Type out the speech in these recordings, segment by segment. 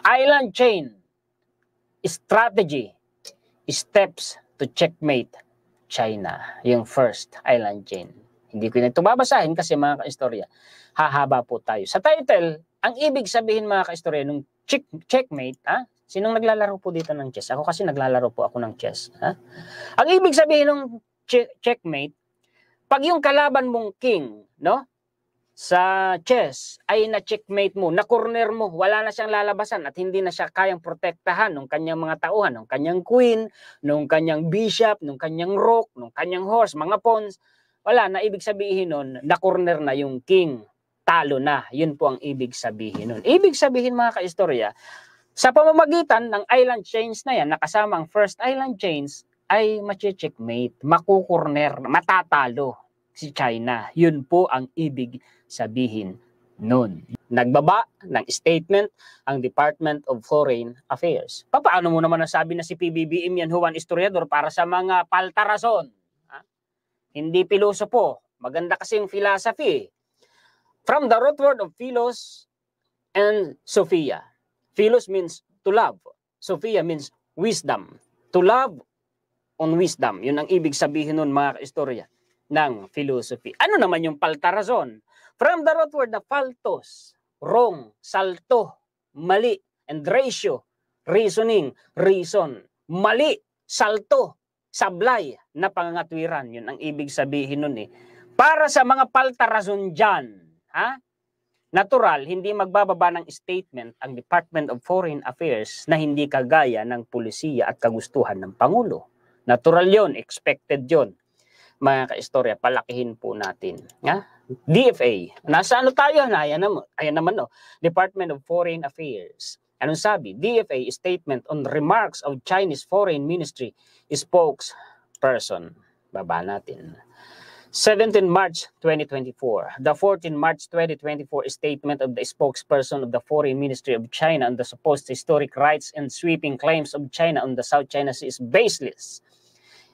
Island chain, strategy, steps to checkmate China. Yung first island chain. Hindi ko na ito babasahin kasi mga kaistorya, hahaba po tayo. Sa title, ang ibig sabihin mga kaistorya nung checkmate, ha? Sinong naglalaro po dito ng chess? Ako kasi naglalaro po ako ng chess. Ha? Ang ibig sabihin ng checkmate, pag yung kalaban mong king, no? Sa chess ay na-checkmate mo, na-corner mo, wala na siyang lalabasan at hindi na siya kayang protektahan ng kanyang mga tauhan, ng kanyang queen, ng kanyang bishop, ng kanyang rook, ng kanyang horse, mga pawns. Wala na, ibig sabihin nun, na-corner na yung king. Talo na. Yun po ang ibig sabihin nun. Ibig sabihin mga kaistorya, sa pamamagitan ng island chains na yan, nakasama ang first island chains, ay mache-checkmate, makukorner, matatalo si China. Yun po ang ibig sabihin nun. Nagbaba ng statement ang Department of Foreign Affairs. Paano mo naman nasabi na si PBBM yan, Juan Historiador, para sa mga paltarason? Ha? Hindi pilosopo. Maganda kasi yung philosophy. From the root word of philos and Sophia. Philos means to love. Sophia means wisdom. To love on wisdom. Yun ang ibig sabihin nun mga kaistorya ng philosophy. Ano naman yung paltarazon? From the root word na faltos, wrong, salto, mali, and ratio, reasoning, reason, mali, salto, sablay na pangangatwiran. Yun ang ibig sabihin nun eh. Para sa mga paltarazon dyan, ha? Natural, hindi magbababa ng statement ang Department of Foreign Affairs na hindi kagaya ng pulisiya at kagustuhan ng Pangulo. Natural yon, expected yon. Mga kaistorya, palakihin po natin. Ha? DFA. Nasa ano tayo? Ayan naman, no? Department of Foreign Affairs. Anong sabi? DFA statement on remarks of Chinese Foreign Ministry spokesperson. Baba natin. 17 March 2024. The 14 March 2024 statement of the spokesperson of the Foreign Ministry of China on the supposed historic rights and sweeping claims of China on the South China Sea is baseless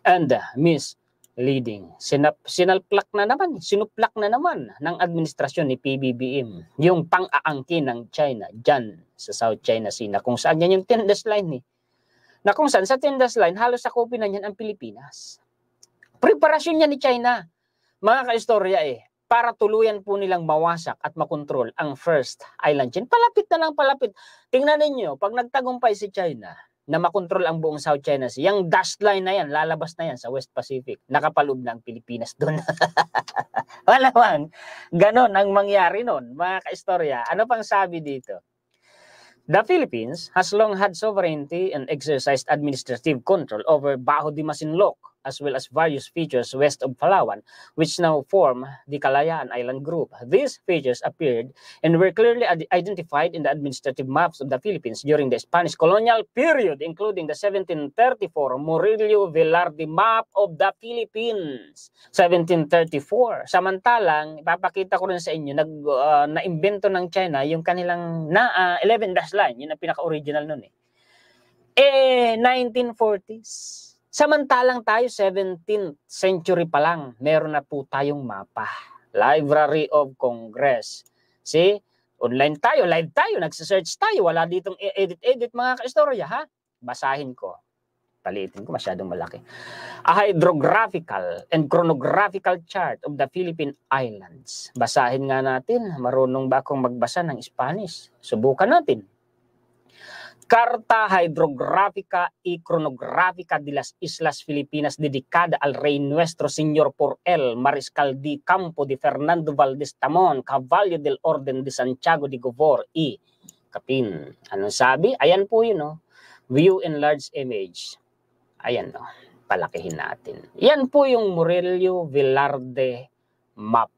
and misleading. Sinuplak na naman ng administrasyon ni PBBM yung pang-aangkin ng China dyan sa South China Sea na kung saan yan yung tindas line eh. Na kung saan sa tindas line halos sakupin na yan ang Pilipinas. Preparasyon niya ni China. Mga kaistorya para tuluyan po nilang mawasak at makontrol ang first island chain. Palapit na lang, palapit. Tingnan ninyo, pag nagtagumpay si China na makontrol ang buong South China Sea, yung dust line na yan, lalabas na yan sa West Pacific. Nakapaloob na ang Pilipinas doon. Wala bang ganon ang mangyari noon, mga kaistorya. Ano pang sabi dito? The Philippines has long had sovereignty and exercised administrative control over Bajo de Masinloc, as well as various features west of Palawan, which now form the Kalayaan Island Group. These features appeared and were clearly identified in the administrative maps of the Philippines during the Spanish colonial period, including the 1734 Murillo Velarde map of the Philippines. 1734. Samantalang, ipapakita ko rin sa inyo, na-imbento ng China yung kanilang 11 dash line, yun ang pinaka-original nun eh. 1940s. Samantalang tayo, 17th century pa lang, meron na po tayong mapa. Library of Congress. See? Online tayo, live tayo, nagsisearch tayo. Wala ditong edit-edit mga kaistorya, ha? Basahin ko. Palitin ko, masyadong malaki. A hydrographical and chronographical chart of the Philippine Islands. Basahin nga natin. Marunong ba akong magbasa ng Spanish? Subukan natin. Carta Hydrográfica y Cronográfica de las Islas Filipinas dedicada al Rey Nuestro Señor por el Mariscal de Campo de Fernando Valdez Tamon, Caballo del Orden de Santiago de Govor y Capin. Anong sabi? Ayan po yun, no? View in large image. Ayan, no? Palakihin natin. Yan po yung Murillo Velarde map.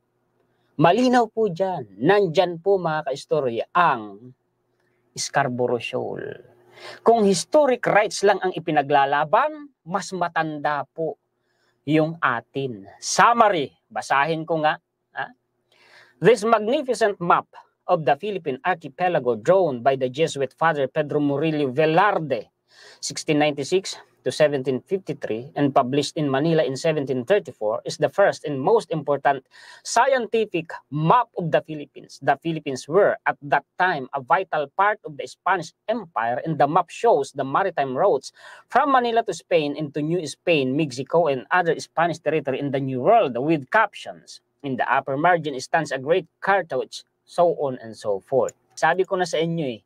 Malinaw po dyan. Nandyan po mga kaistorya ang Scarborough Shoal. Kung historic rights lang ang ipinaglalaban, mas matanda po yung atin. Summary, basahin ko nga. This magnificent map of the Philippine archipelago drawn by the Jesuit Father Pedro Murillo Velarde, 1696 to 1753 and published in Manila in 1734, is the first and most important scientific map of the Philippines. The Philippines were, at that time, a vital part of the Spanish Empire, and the map shows the maritime routes from Manila to Spain, into New Spain, Mexico, and other Spanish territory in the New World, with captions. In the upper margin stands a great cartouche, so on and so forth. Sabi ko na sa inyo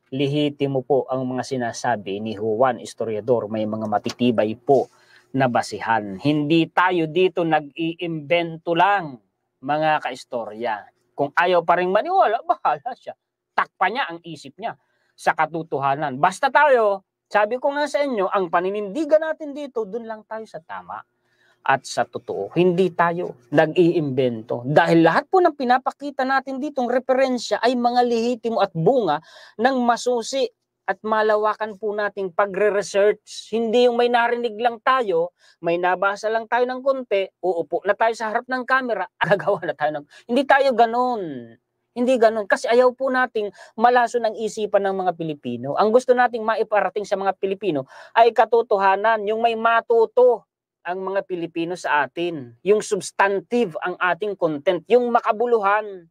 lihitimo po ang mga sinasabi ni Juan Historiador, may mga matitibay po na basihan. Hindi tayo dito nag-iimbento lang, mga kaistorya. Kung ayaw pa rin maniwala, bahala siya. Takpan niya ang isip niya sa katotohanan. Basta tayo, sabi ko nga sa inyo, ang paninindigan natin dito, dun lang tayo sa tama at sa totoo. Hindi tayo nag-iimbento. Dahil lahat po ng pinapakita natin ditong referensya ay mga lihitimo at bunga ng masusi at malawakan po nating pagre-research. Hindi yung may narinig lang tayo, may nabasa lang tayo ng konti, uupo na tayo sa harap ng camera, gagawa na tayo ng... Hindi tayo ganun. Hindi ganun. Kasi ayaw po nating malaso ng isipan ng mga Pilipino. Ang gusto nating maiparating sa mga Pilipino ay katotohanan, yung may matuto ang mga Pilipino sa atin. Yung substantive ang ating content, yung makabuluhan.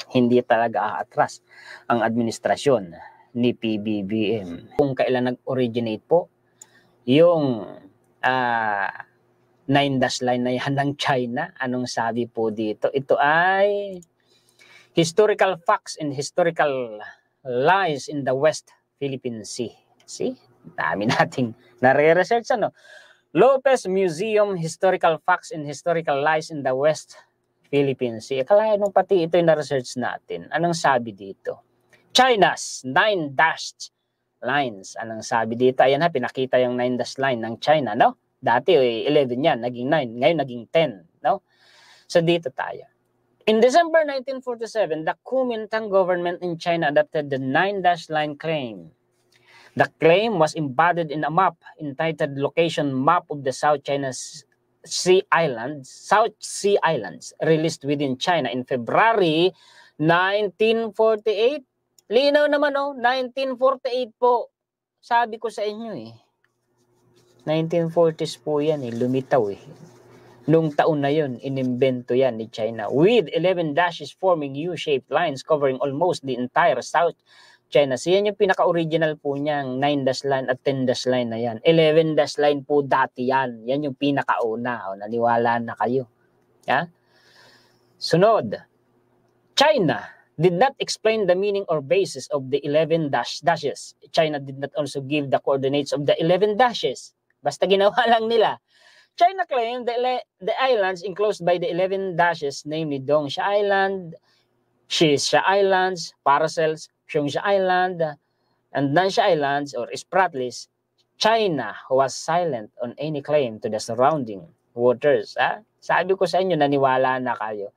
Hindi talaga aatras ang administrasyon ni PBBM. Kung kailan nag-originate po yung 9-dash line na yan ng China, anong sabi po dito? Ito ay historical facts and historical lies in the West Philippine Sea. See? Dami nating nare-research ano. Lopez Museum, Historical Facts and Historical Lies in the West Philippine Sea. Akala nung pati ito yung na-research natin. Anong sabi dito? China's 9-dash lines. Anong sabi dito? Ayan ha, pinakita yung 9-dash line ng China, no? Dati 11 yan, naging 9. Ngayon naging 10, no? So dito tayo. In December 1947, the Kuomintang government in China adopted the 9-dash line claim. The claim was embodied in a map entitled Location Map of the South China Sea Islands, released within China in February 1948. Linaw naman 1948 po. Sabi ko sa inyo 1940s po yan lumitaw Nung taon na yun, inimbento yan ni China with 11 dashes forming U-shaped lines covering almost the entire South China. So yan yung pinaka-original po niyang 9-dash line at 10-dash line na yan. 11-dash line po dati yan. Yan yung pinakauna. Naniwala na kayo. Yeah? Sunod. China did not explain the meaning or basis of the 11 dashes. China did not also give the coordinates of the 11 dashes. Basta ginawa lang nila. China claimed the islands enclosed by the 11 dashes, namely Dongsha Island, Shisha Islands, Paracels, Xiongxia Island, and Nansha Islands or Spratlys, China was silent on any claim to the surrounding waters. Sabi ko sa inyo, naniwala na kayo.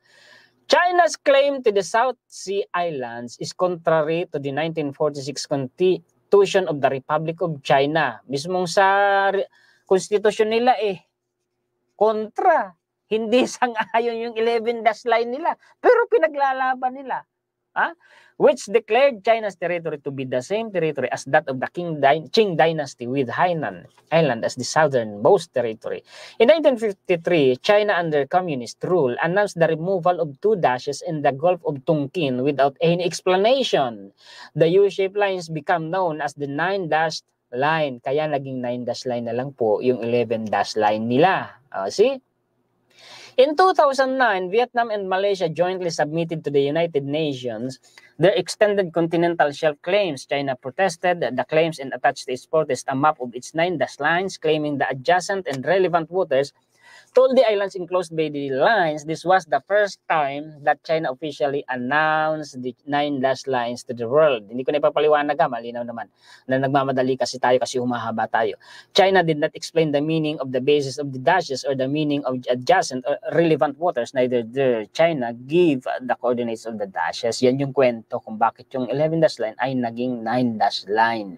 China's claim to the South Sea Islands is contrary to the 1946 Constitution of the Republic of China. Mismong sa konstitusyon nila kontra. Hindi sang-ayon yung 11-dash line nila. Pero pinaglalaban nila. Which declared China's territory to be the same territory as that of the Qing dynasty, with Hainan Island as the southernmost territory. In 1953, China under communist rule announced the removal of 2 dashes in the Gulf of Tonkin without any explanation. The U-shaped lines become known as the 9-dash line. Kaya naging 9-dash line na lang po yung 11-dash line nila. See? In 2009, Vietnam and Malaysia jointly submitted to the United Nations their extended continental shelf claims. China protested the claims and attached to its protest a map of its 9-dash lines, claiming the adjacent and relevant waters told the islands enclosed by the lines. This was the first time that China officially announced the 9-dash lines to the world. Hindi ko na ipapaliwanag malinaw naman na nagmamadali kasi tayo kasi humahaba tayo. China did not explain the meaning of the basis of the dashes or the meaning of adjacent or relevant waters. Neither did China give the coordinates of the dashes. Yan yung kwento kung bakit yung 11-dash line ay naging 9-dash line.